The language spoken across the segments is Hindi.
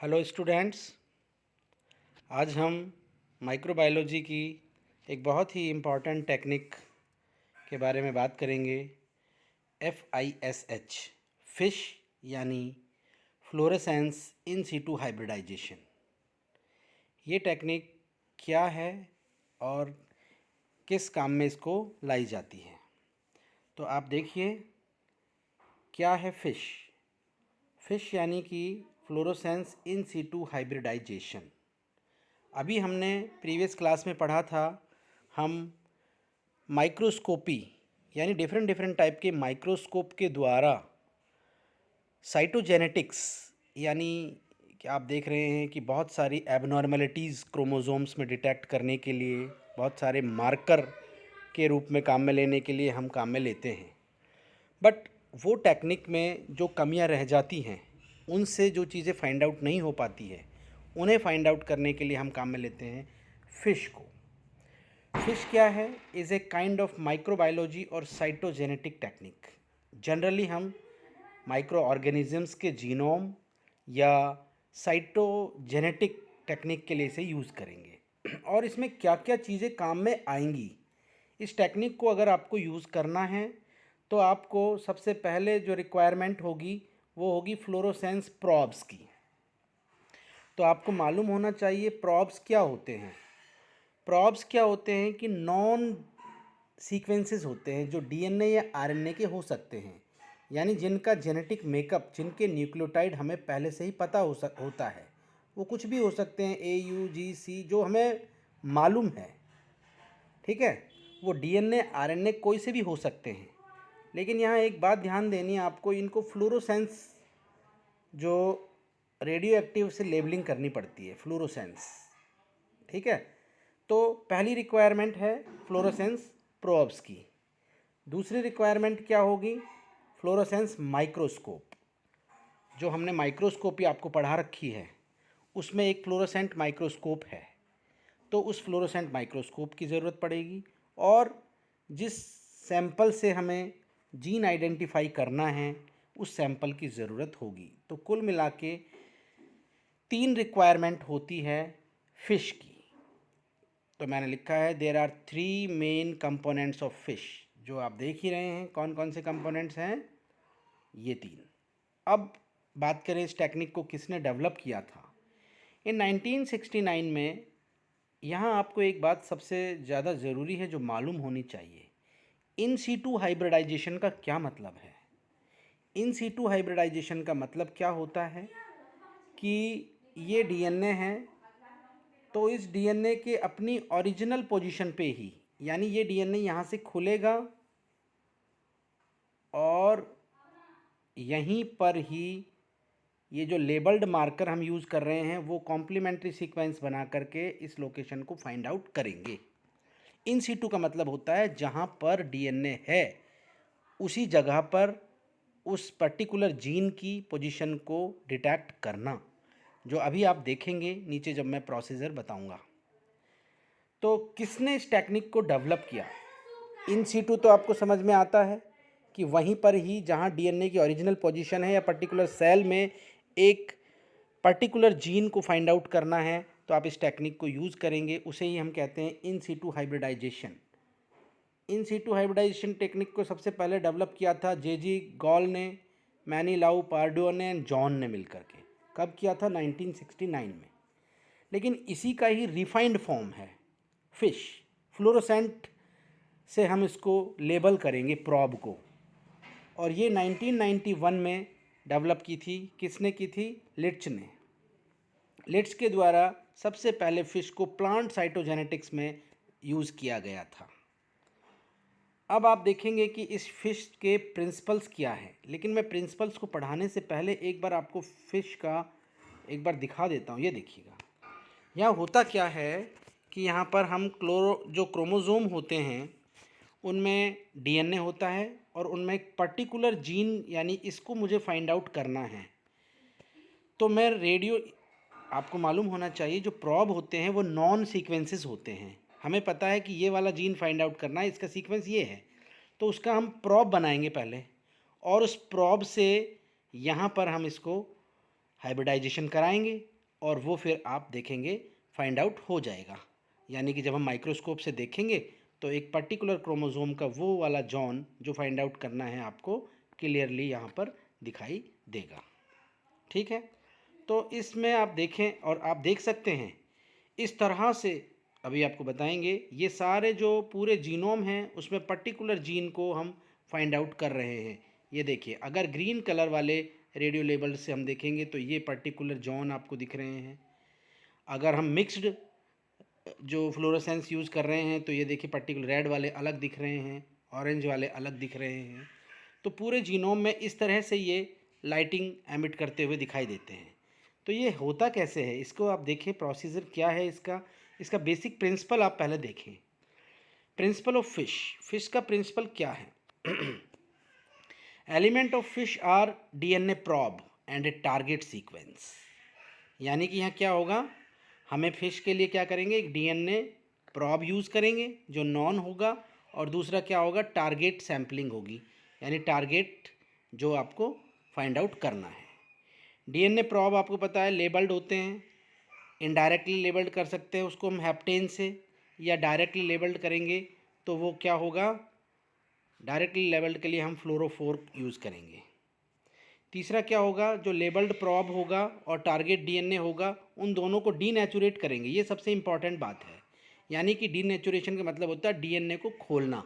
Hello students. आज हम माइक्रोबायोलॉजी की एक बहुत ही इम्पॉर्टेंट टेक्निक के बारे में बात करेंगे। FISH फिश यानी फ्लोरेसेंस इन सीटू हाइब्रिडाइजेशन। ये टेक्निक क्या है और किस काम में इसको लाई जाती है, तो आप देखिए क्या है फिश। फिश यानी कि फ्लोरोसेंस इन सीटू हाइब्रिडाइजेशन। अभी हमने प्रीवियस क्लास में पढ़ा था, हम माइक्रोस्कोपी यानी डिफरेंट डिफरेंट टाइप के माइक्रोस्कोप के द्वारा साइटोजेनेटिक्स यानी कि आप देख रहे हैं कि बहुत सारी एबनॉर्मेलिटीज़ क्रोमोसोम्स में डिटेक्ट करने के लिए, बहुत सारे मार्कर के रूप में काम में लेने के लिए हम काम में लेते हैं। बट वो टेक्निक में जो कमियां रह जाती हैं, उनसे जो चीज़ें फाइंड आउट नहीं हो पाती है, उन्हें फाइंड आउट करने के लिए हम काम में लेते हैं फ़िश को। फ़िश क्या है? Is a kind of microbiology और साइटोजेनेटिक टेक्निक। जनरली हम माइक्रो ऑर्गेनिजम्स के जीनोम या साइटोजेनेटिक टेक्निक के लिए इसे यूज़ करेंगे। और इसमें क्या क्या चीज़ें काम में आएंगी, इस टेक्निक को अगर आपको यूज़ करना है तो आपको सबसे पहले जो रिक्वायरमेंट होगी वो होगी फ्लोरोसेंस प्रॉब्स की। तो आपको मालूम होना चाहिए प्रॉब्स क्या होते हैं। प्रॉब्स क्या होते हैं कि नॉन सीक्वेंसेस होते हैं जो डीएनए या आरएनए के हो सकते हैं, यानी जिनका जेनेटिक मेकअप, जिनके न्यूक्लियोटाइड हमें पहले से ही पता होता है। वो कुछ भी हो सकते हैं, AUGC, जो हमें मालूम है। ठीक है, वो डीएनए आरएनए कोई से भी हो सकते हैं। लेकिन यहाँ एक बात ध्यान देनी है आपको, इनको फ्लोरोसेंस जो रेडियो एक्टिव से लेबलिंग करनी पड़ती है, फ्लोरोसेंस। ठीक है, तो पहली रिक्वायरमेंट है फ्लोरोसेंस प्रोब्स की। दूसरी रिक्वायरमेंट क्या होगी? Fluorescence microscope. जो हमने माइक्रोस्कोपी आपको पढ़ा रखी है उसमें एक फ्लोरोसेंट माइक्रोस्कोप है, तो उस फ्लोरोसेंट माइक्रोस्कोप की ज़रूरत पड़ेगी। और जिस सैंपल से हमें जीन आइडेंटिफाई करना है उस सैंपल की ज़रूरत होगी। तो कुल मिला के 3 रिक्वायरमेंट होती है फ़िश की। तो मैंने लिखा है there are 3 main components of FISH. जो आप देख ही रहे हैं कौन कौन से कंपोनेंट्स हैं, ये 3। अब बात करें इस टेक्निक को किसने डेवलप किया था। इन 1969 में। यहाँ आपको एक बात सबसे ज़्यादा ज़रूरी है जो मालूम होनी चाहिए, इन सीटू हाइब्रिडाइजेशन का क्या मतलब है। इन सीटू हाइब्रिडाइजेशन का मतलब क्या होता है कि ये डीएनए है, तो इस डीएनए के अपनी ओरिजिनल पोजीशन पे ही, यानी ये डीएनए यहाँ से खुलेगा और यहीं पर ही ये जो लेबल्ड मार्कर हम यूज़ कर रहे हैं वो कॉम्प्लीमेंट्री सीक्वेंस बना करके इस लोकेशन को फाइंड आउट करेंगे। इन सीटू का मतलब होता है जहाँ पर डीएनए है उसी जगह पर उस पर्टिकुलर जीन की पोजीशन को डिटेक्ट करना, जो अभी आप देखेंगे नीचे जब मैं प्रोसीजर बताऊंगा। तो किसने इस टेक्निक को डेवलप किया? इन सीटू तो आपको समझ में आता है कि वहीं पर ही जहाँ डीएनए की ओरिजिनल पोजीशन है या पर्टिकुलर सेल में एक पर्टिकुलर जीन को फाइंड आउट करना है तो आप इस टेक्निक को यूज़ करेंगे, उसे ही हम कहते हैं in situ hybridisation. In situ hybridisation technique को सबसे पहले डेवलप किया था J.G. गॉल ने, मैनी लाउ पार्डो ने, जॉन ने मिलकर के। कब किया था? 1969 में। लेकिन इसी का ही रिफाइंड फॉर्म है फिश। फ्लोरोसेंट से हम इसको लेबल करेंगे प्रॉब को, और ये 1991 में डेवलप की थी। किसने की थी? लिट्च ने। लिट्च के द्वारा सबसे पहले फ़िश को प्लांट साइटोजेनेटिक्स में यूज़ किया गया था। अब आप देखेंगे कि इस फ़िश के प्रिंसिपल्स क्या हैं, लेकिन मैं प्रिंसिपल्स को पढ़ाने से पहले एक बार आपको फ़िश का एक बार दिखा देता हूँ। ये देखिएगा, यहाँ होता क्या है कि यहाँ पर हम जो क्रोमोज़ोम होते हैं उनमें डीएनए होता है और उनमें एक पर्टिकुलर जीन, यानी इसको मुझे फाइंड आउट करना है। तो मैं आपको मालूम होना चाहिए जो प्रॉब होते हैं वो नॉन सीक्वेंसेस होते हैं। हमें पता है कि ये वाला जीन फाइंड आउट करना है, इसका सीक्वेंस ये है, तो उसका हम प्रॉब बनाएंगे पहले, और उस प्रॉब से यहाँ पर हम इसको हाइब्रिडाइजेशन कराएंगे और वो फिर आप देखेंगे फाइंड आउट हो जाएगा। यानी कि जब हम माइक्रोस्कोप से देखेंगे तो एक पर्टिकुलर क्रोमोसोम का वो वाला जॉन जो फाइंड आउट करना है आपको क्लियरली यहाँ पर दिखाई देगा। ठीक है, तो इसमें आप देखें और आप देख सकते हैं इस तरह से अभी आपको बताएंगे ये सारे जो पूरे जीनोम हैं उसमें पर्टिकुलर जीन को हम फाइंड आउट कर रहे हैं। ये देखिए, अगर ग्रीन कलर वाले रेडियो लेबल से हम देखेंगे तो ये पर्टिकुलर जॉन आपको दिख रहे हैं। अगर हम मिक्स्ड जो फ्लोरोसेंस यूज़ कर रहे हैं तो ये देखिए पर्टिकुलर रेड वाले अलग दिख रहे हैं, ऑरेंज वाले अलग दिख रहे हैं। तो पूरे जीनोम में इस तरह से ये लाइटिंग एमिट करते हुए दिखाई देते हैं। तो ये होता कैसे है, इसको आप देखें प्रोसीजर क्या है इसका। इसका बेसिक प्रिंसिपल आप पहले देखें। प्रिंसिपल ऑफ फिश का प्रिंसिपल क्या है? Element of FISH are DNA probe and a target sequence. यानी कि यहाँ क्या होगा, हमें फिश के लिए क्या करेंगे, एक डीएनए प्रॉब यूज़ करेंगे जो नॉन होगा, और दूसरा क्या होगा, टारगेट सैम्पलिंग होगी, यानी टारगेट जो आपको फाइंड आउट करना है। डीएनए प्रॉब आपको पता है लेबल्ड होते हैं, इनडायरेक्टली लेबल्ड कर सकते हैं उसको हम हैप्टेन से, या डायरेक्टली लेबल्ड करेंगे तो वो क्या होगा, डायरेक्टली लेबल्ड के लिए हम फ्लोरोफोर यूज़ करेंगे। तीसरा क्या होगा, जो लेबल्ड प्रॉब होगा और टारगेट डीएनए होगा उन दोनों को डीनेचुरेट करेंगे। ये सबसे इम्पॉर्टेंट बात है। यानी कि डीनेचुरेशन का मतलब होता है डीएनए को खोलना।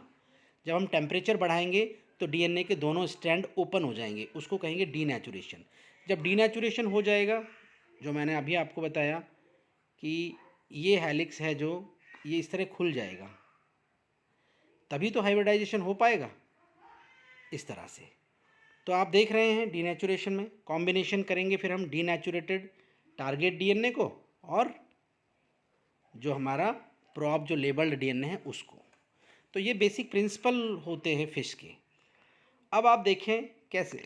जब हम टेम्परेचर बढ़ाएंगे तो डीएनए के दोनों स्ट्रैंड ओपन हो जाएंगे, उसको कहेंगे डीनेचुरेशन। जब डीनेचुरेशन हो जाएगा, जो मैंने अभी आपको बताया कि ये हेलिक्स है जो ये इस तरह खुल जाएगा, तभी तो हाइब्रिडाइजेशन हो पाएगा इस तरह से। तो आप देख रहे हैं डीनेचुरेशन में कॉम्बिनेशन करेंगे फिर हम डीनेचुरेटेड टारगेट डीएनए को और जो हमारा प्रॉब जो लेबल्ड डीएनए है उसको। तो ये बेसिक प्रिंसिपल होते हैं फ़िश के। अब आप देखें कैसे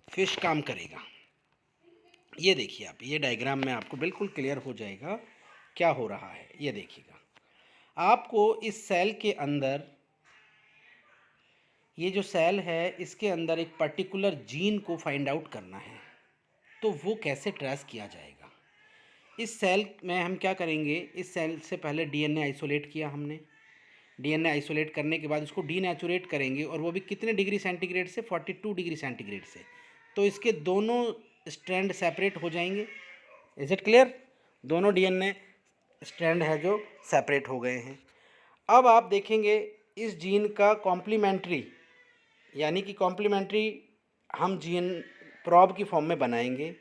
फ़िश काम करेगा। ये देखिए, आप ये डायग्राम में आपको बिल्कुल क्लियर हो जाएगा क्या हो रहा है। ये देखिएगा, आपको इस सेल के अंदर, ये जो सेल है इसके अंदर एक पर्टिकुलर जीन को फाइंड आउट करना है। तो वो कैसे ट्रेस किया जाएगा? इस सेल में हम क्या करेंगे, इस सेल से पहले डीएनए आइसोलेट किया हमने। डीएनए आइसोलेट करने के बाद उसको डीनेचुरेट करेंगे, और वो भी कितने डिग्री सेंटीग्रेड से, 42 डिग्री सेंटीग्रेड से। तो इसके दोनों स्ट्रैंड सेपरेट हो जाएंगे। Is it clear? दोनों डीएनए स्ट्रैंड है जो सेपरेट हो गए हैं। अब आप देखेंगे इस जीन का कॉम्प्लीमेंट्री, यानी कि कॉम्प्लीमेंट्री हम जीन प्रॉब की फॉर्म में बनाएंगे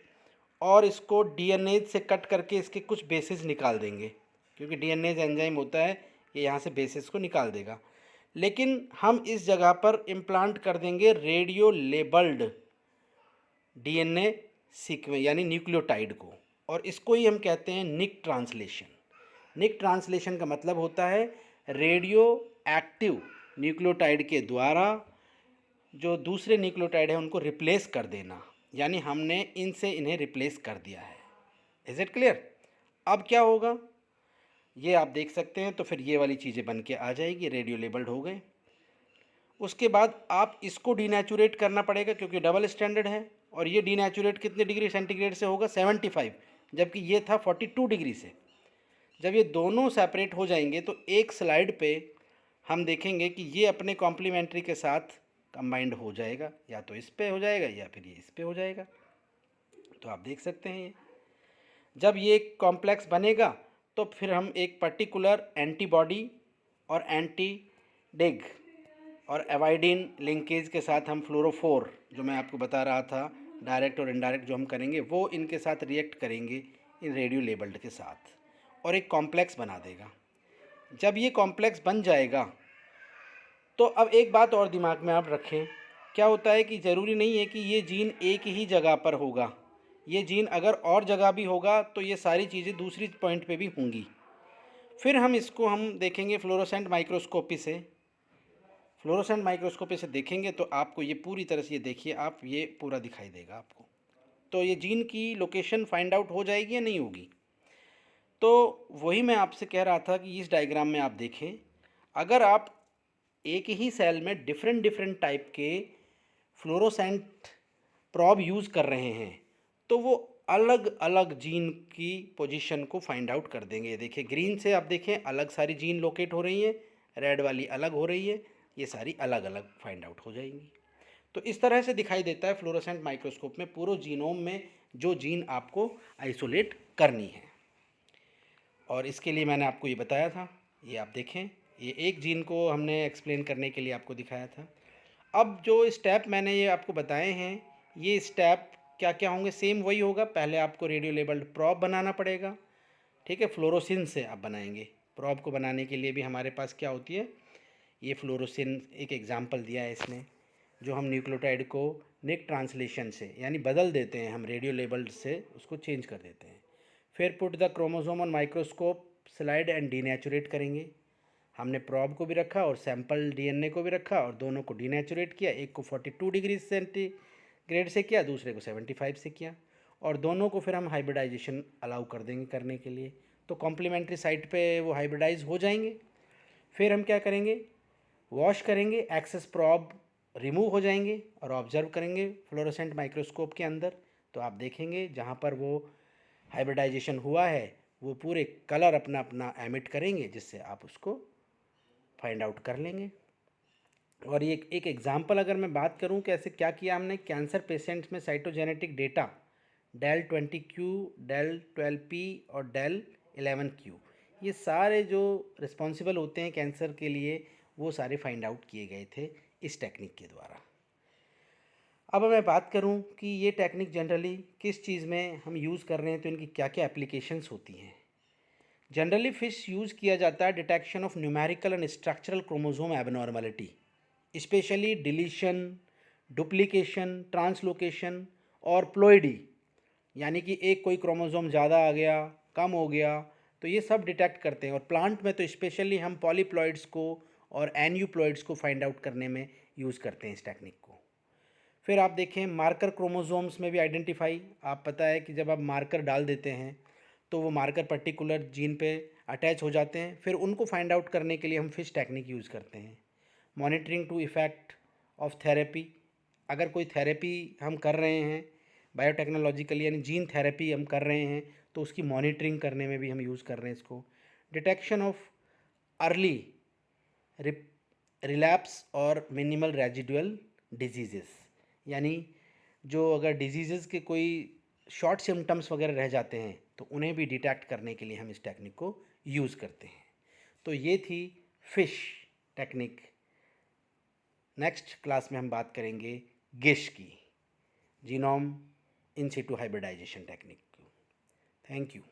और इसको डीएनए से कट करके इसके कुछ बेसिस निकाल देंगे, क्योंकि डीएनए एंजाइम होता है ये यहाँ से बेसिस को निकाल देगा। लेकिन हम इस जगह पर इम्प्लांट कर देंगे रेडियो लेबल्ड डीएनए सीक्वेंस यानी न्यूक्लियोटाइड को, और इसको ही हम कहते हैं निक ट्रांसलेशन। निक ट्रांसलेशन का मतलब होता है रेडियो एक्टिव न्यूक्लियोटाइड के द्वारा जो दूसरे न्यूक्लियोटाइड है उनको रिप्लेस कर देना, यानी हमने इनसे इन्हें रिप्लेस कर दिया है। Is it clear? अब क्या होगा ये आप देख सकते हैं। तो फिर ये वाली चीज़ें बन के आ जाएगी, रेडियो लेबल्ड हो गए। उसके बाद आप इसको डीनेचुरेट करना पड़ेगा क्योंकि डबल स्टैंडर्ड है, और ये डीनेचुरेट कितने डिग्री सेंटीग्रेड से होगा, 75, जबकि ये था 42 डिग्री से। जब ये दोनों सेपरेट हो जाएंगे तो एक स्लाइड पे हम देखेंगे कि ये अपने कॉम्प्लीमेंट्री के साथ कंबाइंड हो जाएगा, या तो इस पे हो जाएगा या फिर ये इस पे हो जाएगा। तो आप देख सकते हैं ये जब ये कॉम्प्लेक्स बनेगा तो फिर हम एक पर्टिकुलर एंटीबॉडी और एंटी डिग और एवाइडिन लिंकेज के साथ हम फ्लोरोफोर, जो मैं आपको बता रहा था डायरेक्ट और इनडायरेक्ट जो हम करेंगे, वो इनके साथ रिएक्ट करेंगे इन रेडियो लेबल्ड के साथ, और एक कॉम्प्लेक्स बना देगा। जब ये कॉम्प्लेक्स बन जाएगा तो अब एक बात और दिमाग में आप रखें, क्या होता है कि ज़रूरी नहीं है कि ये जीन एक ही जगह पर होगा। ये जीन अगर और जगह भी होगा तो ये सारी चीज़ें दूसरी पॉइंट पे भी होंगी। फिर हम इसको हम देखेंगे फ्लोरोसेंट माइक्रोस्कोपी से। फ्लोरोसेंट माइक्रोस्कोपी से देखेंगे तो आपको ये पूरी तरह से, ये देखिए आप, ये पूरा दिखाई देगा आपको। तो ये जीन की लोकेशन फाइंड आउट हो जाएगी या नहीं होगी। तो वही मैं आपसे कह रहा था कि इस डायग्राम में आप देखें, अगर आप एक ही सेल में डिफरेंट डिफरेंट टाइप के फ्लोरोसेंट प्रॉब यूज़ कर रहे हैं तो वो अलग अलग जीन की पोजीशन को फाइंड आउट कर देंगे। ये देखिए ग्रीन से आप देखें अलग सारी जीन लोकेट हो रही हैं, रेड वाली अलग हो रही है, ये सारी अलग अलग फाइंड आउट हो जाएंगी। तो इस तरह से दिखाई देता है फ्लोरोसेंट माइक्रोस्कोप में पूरे जीनोम में जो जीन आपको आइसोलेट करनी है। और इसके लिए मैंने आपको ये बताया था, ये आप देखें, ये एक जीन को हमने एक्सप्लेन करने के लिए आपको दिखाया था। अब जो स्टेप मैंने ये आपको बताए हैं, ये स्टेप क्या क्या होंगे, सेम वही होगा। पहले आपको रेडियो लेबल्ड प्रॉब बनाना पड़ेगा, ठीक है, फ्लोरोसिन से आप बनाएंगे। प्रॉब को बनाने के लिए भी हमारे पास क्या होती है, ये फ्लोरोसिन एक एग्जांपल दिया है इसने, जो हम न्यूक्लियोटाइड को निक ट्रांसलेशन से यानी बदल देते हैं, हम रेडियो लेबल्ड से उसको चेंज कर देते हैं। फिर put the chromosome on microscope slide and denaturate करेंगे। हमने प्रॉब को भी रखा और सैंपल डीएनए को भी रखा और दोनों को डीनेचुरेट किया। एक को 42 डिग्री सेंटीग्रेड से किया, दूसरे को 75 से किया, और दोनों को फिर हम हाइब्रिडाइजेशन अलाउ कर देंगे करने के लिए। तो कॉम्प्लीमेंट्री साइट पे वो हाइब्रिडाइज हो जाएंगे। फिर हम क्या करेंगे, वॉश करेंगे, एक्सेस प्रॉब रिमूव हो जाएंगे और ऑब्जर्व करेंगे फ्लोरोसेंट माइक्रोस्कोप के अंदर। तो आप देखेंगे जहाँ पर वो हाइब्रिडाइजेशन हुआ है वो पूरे कलर अपना अपना एमिट करेंगे, जिससे आप उसको फाइंड आउट कर लेंगे। और ये एक एग्जांपल अगर मैं बात करूं कैसे क्या किया हमने, कैंसर पेशेंट्स में साइटोजेनेटिक डेटा del20Q, del12P और del11Q, ये सारे जो रिस्पॉन्सिबल होते हैं कैंसर के लिए, वो सारे फाइंड आउट किए गए थे इस टेक्निक के द्वारा। अब मैं बात करूं कि ये टेक्निक जनरली किस चीज़ में हम यूज़ कर रहे हैं, तो इनकी क्या क्या एप्लीकेशंस होती हैं। जनरली फिश यूज़ किया जाता है detection of numerical and structural chromosome abnormality, specially deletion, duplication, translocation और प्लोइडी, यानी कि एक कोई क्रोमोसोम ज़्यादा आ गया, कम हो गया, तो ये सब डिटेक्ट करते हैं। और प्लांट में तो स्पेशली हम पॉलीप्लॉइड्स को और एन्यूप्लॉइड्स को फाइंड आउट करने में यूज़ करते हैं इस टेक्निक को। फिर आप देखें मार्कर क्रोमोसोम्स में भी आइडेंटिफाई, आप पता है कि जब आप मार्कर डाल देते हैं तो वो मार्कर पर्टिकुलर जीन पे अटैच हो जाते हैं, फिर उनको फाइंड आउट करने के लिए हम फिश टेक्निक यूज़ करते हैं। Monitoring to effect of therapy, अगर कोई थेरेपी हम कर रहे हैं बायोटेक्नोलॉजिकली यानी जीन थेरेपी हम कर रहे हैं, तो उसकी मॉनिटरिंग करने में भी हम यूज़ कर रहे हैं इसको। डिटेक्शन ऑफ अर्ली रिलैप्स और मिनिमल रेजिडुअल डिजीज़ेस, यानी जो अगर डिजीज़ेस के कोई शॉर्ट सिम्टम्स वगैरह रह जाते हैं तो उन्हें भी डिटेक्ट करने के लिए हम इस टेक्निक को यूज़ करते हैं। तो ये थी फिश टेक्निक। नेक्स्ट क्लास में हम बात करेंगे गिश की, genome in Situ hybridization technique. Thank you.